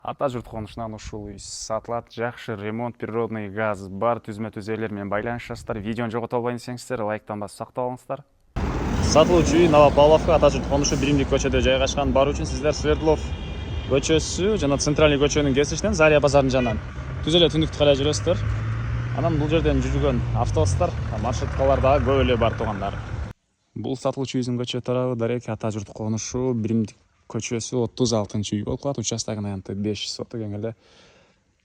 Ата жұрт қонышынан ушул үй сатылат, жакшы ремонт, природный газ бар түзмө түзелер менен байланышасыздар. Видеону жогото албайын десеңиздер, лайктан басып сактап алыңыздар. Сатылуучу үй Новопавловка ата жұрт конушу биримдик көчөдө жайгашкан. Бар үчүн сиздер Свердлов көчөсү жана Центральный көчөнүн кесишинен Заря базарынын жанынан түз эле түндүктү карай жүрөсүздөр. Анан бул жерден жүргөн автобустар, маршруткалар дагы көп эле бар туугандар. Бул сатылуучу үйдүн көчө тарабы Дарек ата жұрт конушу биримдик көчөсү 36-үй болуп калат. Участогунун аянты 5 соток эңелде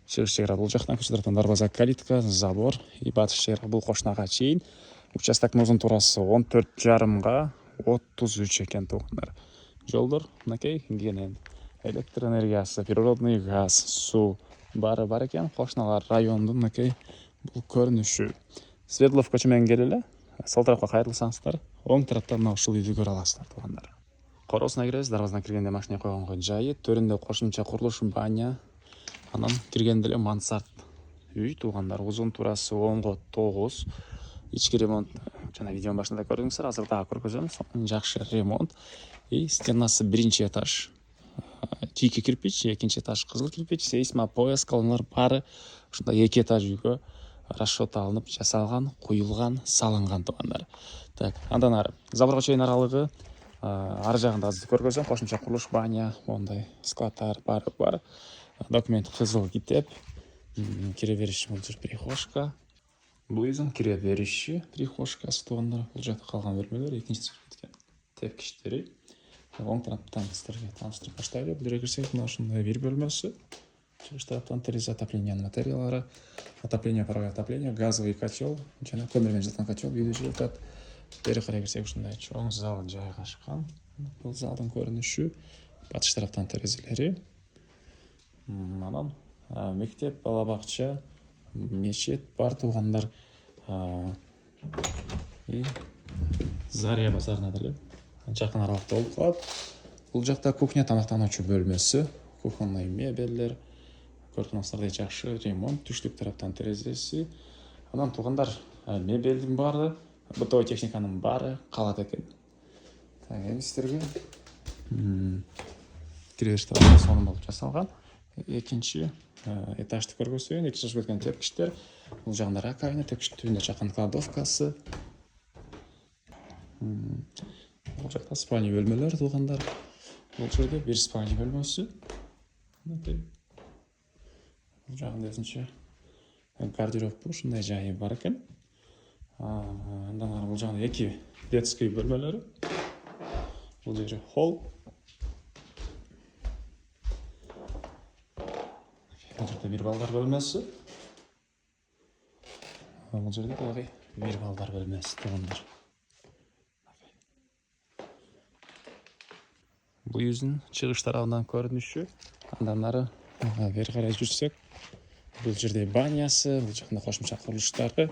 чыгыш чек ара бул жактан көчө тараптан дарбаза, калитка, забор и батыш чек ара бул кошунага чейин. Участоктун узун туурасы 14,5 га 33 экен туугандар. Жолдор мынакей кенен электр энергиясы, природный газ, суу баары бар экен. Кошуналар райондун мынакей бул көрүнүшү. Свердлов көчө менен келеле. Сол тарапка кайрылсаңыздар, оң тараптан мына ушул үйдү көрө аласыздар туугандар. Коросуна киребиз, дарбазадан киргенде машина койгонго жайы, төрүндө кошумча курулуш баня, анан киргенде эле мансард үй туугандар. Узун туурасы 10 га 9. Ички ремонт жана видеонун башында көрдүңүздөр, азыр дагы көргөзөмүз. Жакшы ремонт. И стенасы биринчи этаж чийки кирпич, экинчи этаж кызыл кирпич, сейсма пояс колоналар баары ушундай 2 этаж үйгө расчет алынып жасалган, куюлган, салынган туугандар. Так, андан ары заборго чейин аралыгы ар жагында азыр көргөзөм. Кошумча курулуш баня, мондай складтар баары бар. Документ кызыл китеп. Кире бериш бул жер прихожка. Бул үйдүн кире бериши прихожкасы туугандар. Бул жакта калган бөлмөлөр, экинчи кеткен тепкичтери. Оң тараптан сиздерге тааныстырып баштайлы. Бул жерге кирсек, мына ушундай бир бөлмөсү. Чыгыш тараптан терезе, отоплениянын материалдары, отопление, паровое отопление, газовый котел жана көмүр менен жылыткан котел үйдү жылытат. Бери карай кирсек ушундай чоң зал жайгашкан. Бул залдын көрүнүшү, батыш тараптан терезелери. Анан мектеп, бала бакча, мечет бар туугандар. И Заря базарына деле жакын аралыкта болуп калат. Бул жакта кухня, тамактануучу бөлмөсү, кухонный мебелдер. Көрдүңүздөрдү жакшы ремонт, түштүк тараптан терезеси. Анан туугандар мебелдин баары, бытовой техниканын баары калат экен. Так, эми сиздерге киребиш тарабы сонун болуп жасалган. Экинчи этажды көргөзөйүн. Экинчи этажга өткөн тепкичтер. Бул жагында раковина, тепкичтин түбүндө жакын кладовкасы. Бул жакта спальня бөлмөлөр туугандар. Бул жерде бир спальня бөлмөсү. Бул жагында өзүнчө гардероб ушундай жайы бар экен. Андан ары бул жагында 2 детский бөлмөлөрү. Бул жери холл. Бул жерде бир балдар бөлмөсү. Бул жерде дагы бир балдар бөлмөсү туугандар. Бул үйдүн чыгыш тарабынан көрүнүшү. Андан ары бери карай жүрсөк, бул жерде банясы, бул жакында кошумча курулуштары,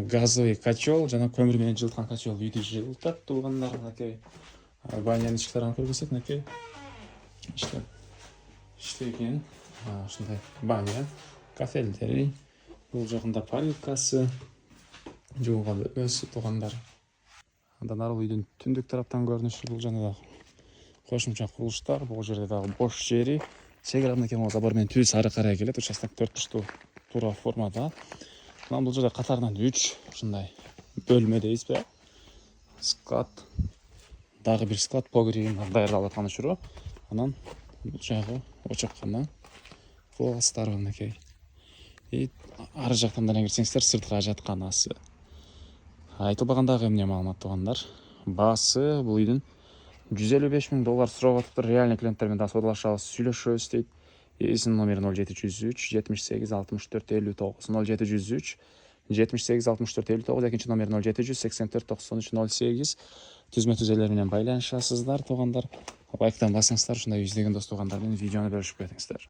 газовый котел жана көмүр менен жылыткан котел үйдү жылытат туугандар. Мынакей банянын ички тарабын көргөзсөк, мынакей иштеген ушундай баня, кафелдери, бул жагында парилкасы, жууган бөлмөсү туугандар. Андан ары үйдүн түндүк тараптан көрүнүшү, бул жана кошумча курулуштар, бул жерде дагы бош жери. Чек ара мынакей забор менен түз ары карай келет, участок 4 бурчтуу туура формада. Анан бул жерде катарынан 3 ушундай бөлмө дейбизби? Склад, дагы бир склад, погребин даярдалып аткан учуру. Анан бул жагы очоккана класстар мынакей. И ар жактан деле кирсеңиздер, сыртка жатканасы. Айтылбагандагы эмне маалымат туугандар? Баасы бул үйдүн $155,000 сурап атыптыр. Реальный клиенттер менен да саудалашабыз, сүйлөшөбүз дейт. Эсинин номери 0703 78 64 59 0703 78 64 59, экинчи номери 0700 84 93 08. Түзмө түзелер менен байланышасыздар туугандар. Лайктан басыңыздар, ушундай издеген дос туугандар менен видеону бөлүшүп кетиңиздер.